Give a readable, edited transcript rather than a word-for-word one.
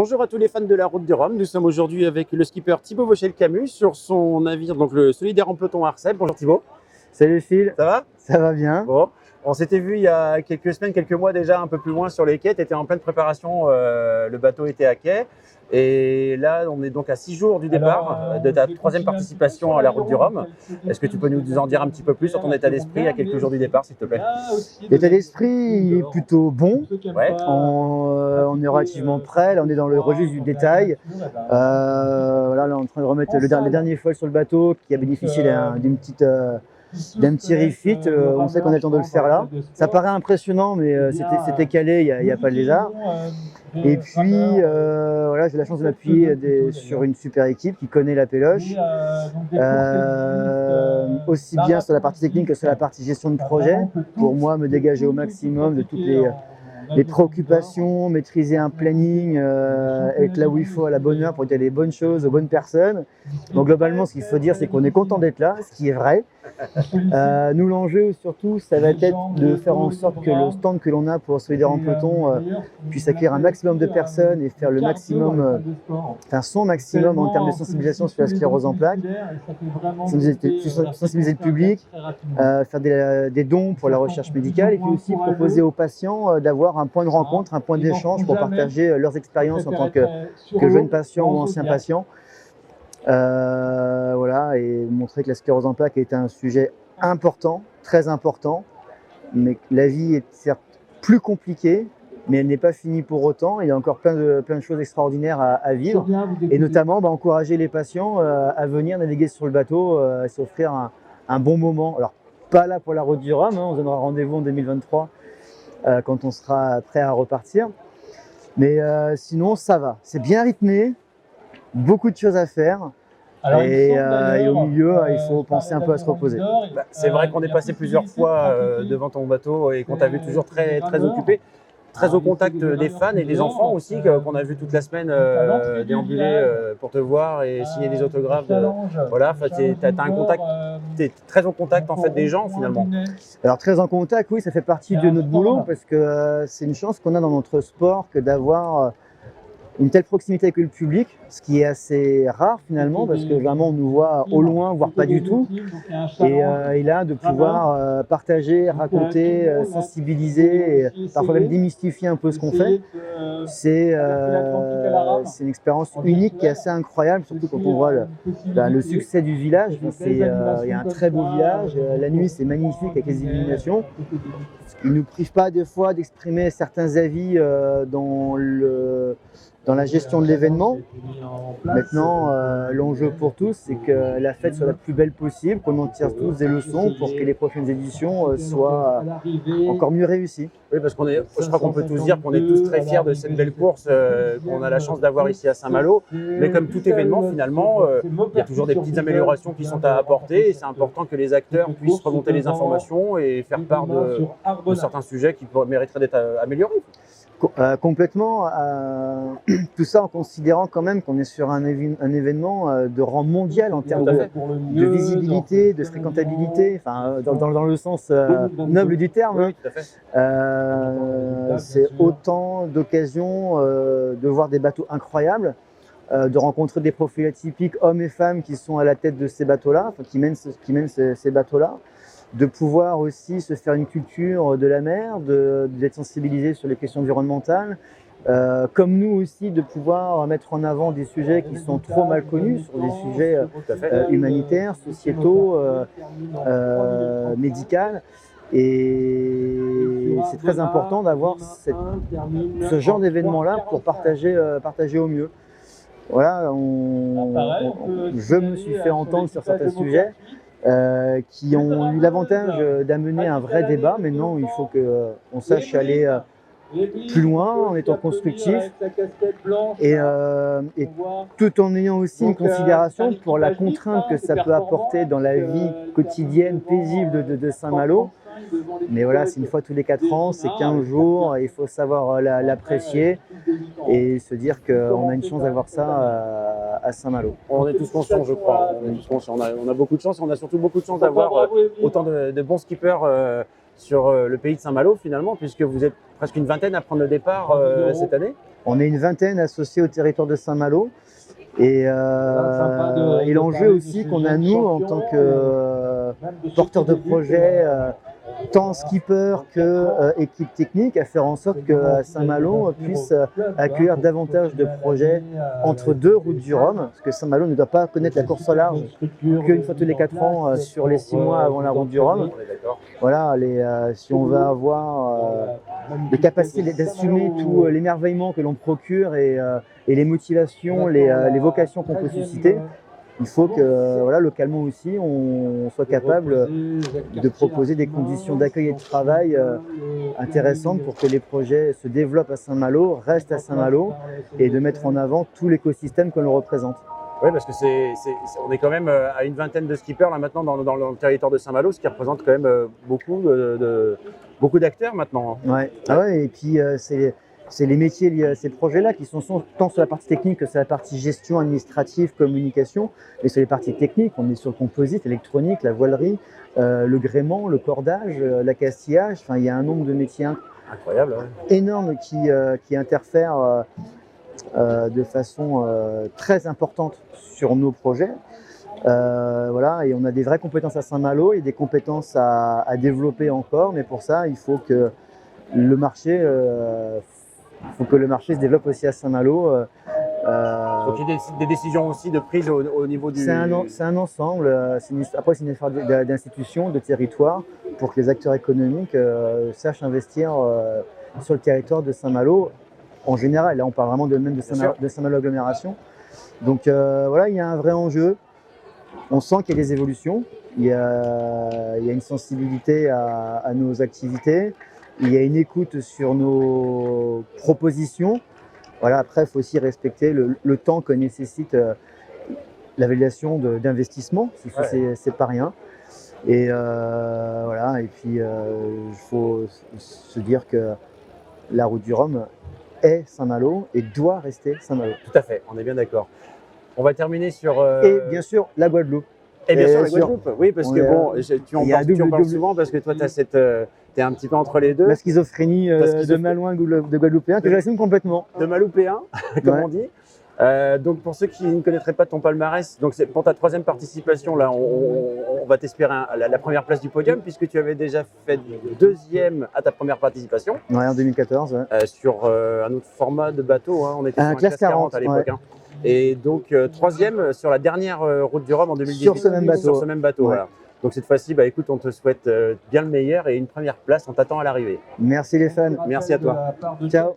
Bonjour à tous les fans de la Route du Rhum. Nous sommes aujourd'hui avec le skipper Thibaut Vauchel-Camus sur son navire, donc le Solidaire en peloton Arcep. Bonjour Thibaut. Salut Phil. Ça va? Ça va bien. Bon, on s'était vu il y a quelques semaines, quelques mois déjà, un peu plus loin sur les quais. Tu étais en pleine préparation, le bateau était à quai. Et là, on est donc à 6 jours du départ de ta troisième participation à la Route du Rhum. Est-ce que tu peux nous en dire un petit peu plus sur ton état d'esprit à quelques jours du départ, s'il te plaît? L'état d'esprit est plutôt bon. Ouais. On est relativement prêt. Là, on est dans le registre du détail. Voilà, là, on est en train de remettre les derniers foils sur le bateau qui a bénéficié d'un petit refit. On sait qu'on a le temps de le faire là. Ça paraît impressionnant, mais c'était calé, il n'y a pas de lézard. Et puis, voilà, j'ai la chance de m'appuyer sur une super équipe qui connaît la péloche, aussi bien sur la partie technique que sur la partie gestion de projet, pour moi me dégager au maximum de toutes les préoccupations, maîtriser un planning, être là où il faut à la bonne heure pour dire les bonnes choses aux bonnes personnes. Donc globalement, ce qu'il faut dire, c'est qu'on est content d'être là, ce qui est vrai. Nous, l'enjeu surtout, ça va être de faire en sorte que le stand que l'on a pour Solidaire en peloton puisse accueillir un maximum de personnes et faire le maximum, son maximum en termes de sensibilisation sur la sclérose en plaques, sensibiliser le public, faire des dons pour la recherche médicale et puis aussi proposer aux patients d'avoir un point de rencontre, un point d'échange pour partager leurs expériences en tant que jeunes patients ou anciens patients. Voilà, et montrer que la sclérose en plaques est un sujet important, très important, mais la vie est certes plus compliquée, mais elle n'est pas finie pour autant. Il y a encore plein de choses extraordinaires à vivre, et notamment encourager les patients à venir naviguer sur le bateau, à s'offrir un bon moment. Alors, pas là pour la Route du Rhum, on se donnera rendez-vous en 2023 quand on sera prêt à repartir, mais sinon ça va, c'est bien rythmé. Beaucoup de choses à faire. Alors, et au milieu, il faut penser un peu à se reposer. C'est vrai qu'on est passé plusieurs fois devant ton bateau et qu'on t'a vu toujours très occupé, très au contact des fans et des enfants aussi, qu'on a vu toute la semaine déambuler pour te voir et signer des autographes. Voilà, t'as un contact, t'es très en contact en fait des gens finalement. Alors très en contact, oui, ça fait partie de notre boulot parce que c'est une chance qu'on a dans notre sport que d'avoir une telle proximité avec le public, ce qui est assez rare finalement, parce que vraiment on nous voit au loin, voire pas du tout. Et là, de pouvoir partager, raconter, sensibiliser, et parfois même démystifier un peu ce qu'on fait, c'est une expérience unique qui est assez incroyable, surtout quand on voit le succès du village. Il y a un très beau village, la nuit c'est magnifique avec les illuminations. Il ne nous prive pas des fois d'exprimer certains avis dans la gestion de l'événement. Maintenant, l'enjeu pour tous, c'est que la fête soit la plus belle possible, qu'on en tire tous des leçons pour que les prochaines éditions soient encore mieux réussies. Oui, parce je crois qu'on peut tous dire qu'on est tous très fiers de cette belle course qu'on a la chance d'avoir ici à Saint-Malo. Mais comme tout événement, finalement, il y a toujours des petites améliorations qui sont à apporter. Et c'est important que les acteurs puissent remonter les informations et faire part de certains sujets qui mériteraient d'être améliorés. Complètement, tout ça en considérant quand même qu'on est sur un événement de rang mondial en termes de visibilité, de fréquentabilité, dans le sens noble du terme. Oui, tout à fait. C'est autant d'occasions de voir des bateaux incroyables, de rencontrer des profils atypiques, hommes et femmes qui sont à la tête de ces bateaux-là, qui mènent ces bateaux-là. De pouvoir aussi se faire une culture de la mer, d'être sensibilisé sur les questions environnementales, comme nous aussi de pouvoir mettre en avant des sujets qui sont trop mal connus, sur des sujets humanitaires, sociétaux, médicaux. Et c'est très important d'avoir ce genre d'événement-là pour partager au mieux. Voilà, je me suis fait entendre sur certains sujets. Qui ont eu l'avantage d'amener un vrai débat. Maintenant, il faut qu'on sache aller plus loin en étant constructif et tout en ayant aussi une considération pour la contrainte que ça peut apporter dans la vie quotidienne paisible de Saint-Malo. Mais voilà, c'est une fois tous les 4 ans, c'est 15 jours, il faut savoir l'apprécier et se dire qu'on a une chance d'avoir ça à Saint-Malo. On est tous conscients, je crois. On a beaucoup de chance, on a surtout beaucoup de chance d'avoir autant de bons skippers sur le pays de Saint-Malo finalement, puisque vous êtes presque une vingtaine à prendre le départ cette année. On est une vingtaine associés au territoire de Saint-Malo. Et l'enjeu aussi qu'on a nous en tant que porteurs de projet, tant skipper que équipe technique, à faire en sorte que Saint-Malo puisse accueillir davantage de projets entre deux routes du Rhum, parce que Saint-Malo ne doit pas connaître la course au large qu'une fois tous les 4 ans sur les 6 mois avant la route du Rhum. Voilà, si on veut avoir les capacités d'assumer tout l'émerveillement que l'on procure et les motivations, les vocations qu'on peut susciter, il faut que localement aussi, on soit capable de proposer des conditions d'accueil et de travail intéressantes pour que les projets se développent à Saint-Malo, restent à Saint-Malo et de mettre en avant tout l'écosystème que l'on représente. Oui, parce que on est quand même à une vingtaine de skippers là maintenant dans le territoire de Saint-Malo, ce qui représente quand même beaucoup d'acteurs maintenant. Ouais. Ah ouais, et puis c'est les métiers liés à ces projets-là qui sont tant sur la partie technique que sur la partie gestion administrative, communication, mais sur les parties techniques, on est sur le composite, l'électronique, la voilerie, le gréement, le cordage, l'accastillage. Enfin, il y a un nombre de métiers incroyable, énormes qui interfèrent de façon très importante sur nos projets. Voilà, et on a des vraies compétences à Saint-Malo et des compétences à développer encore, mais pour ça, il faut que le marché se développe aussi à Saint-Malo. Donc il y a des décisions aussi de prise au niveau du… C'est un ensemble, après c'est une affaire d'institutions, de territoire, pour que les acteurs économiques sachent investir sur le territoire de Saint-Malo en général. Là on parle vraiment de Saint-Malo agglomération. Donc voilà, il y a un vrai enjeu. On sent qu'il y a des évolutions, il y a une sensibilité à nos activités, il y a une écoute sur nos propositions. Voilà, après, il faut aussi respecter le temps que nécessite la validation d'investissement, c'est pas rien. Et voilà, et puis il faut se dire que la route du Rhum est Saint-Malo et doit rester Saint-Malo. Tout à fait, on est bien d'accord. On va terminer sur… Et bien sûr, la Guadeloupe. Et bien sûr, la Guadeloupe, oui, parce que bon, tu en parles souvent parce que toi, tu es un petit peu entre les deux. La schizophrénie de Malouin de Guadeloupéen, que j'assume complètement. De Maloupéen, comme on dit. Donc, pour ceux qui ne connaîtraient pas ton palmarès, donc pour ta 3e participation, là, on va t'espérer la première place du podium, puisque tu avais déjà fait 2e à ta première participation. Ouais, en 2014. Ouais. Sur un autre format de bateau, hein, on était sur un classe 40 à l'époque. Ouais. Hein. Et donc 3e sur la dernière route du Rhum en 2018. Sur ce même bateau. Sur ce même bateau, ouais. Voilà. Donc cette fois-ci, bah, écoute, on te souhaite bien le meilleur et une première place. On t'attend à l'arrivée. Merci les fans. Merci à toi. Ciao.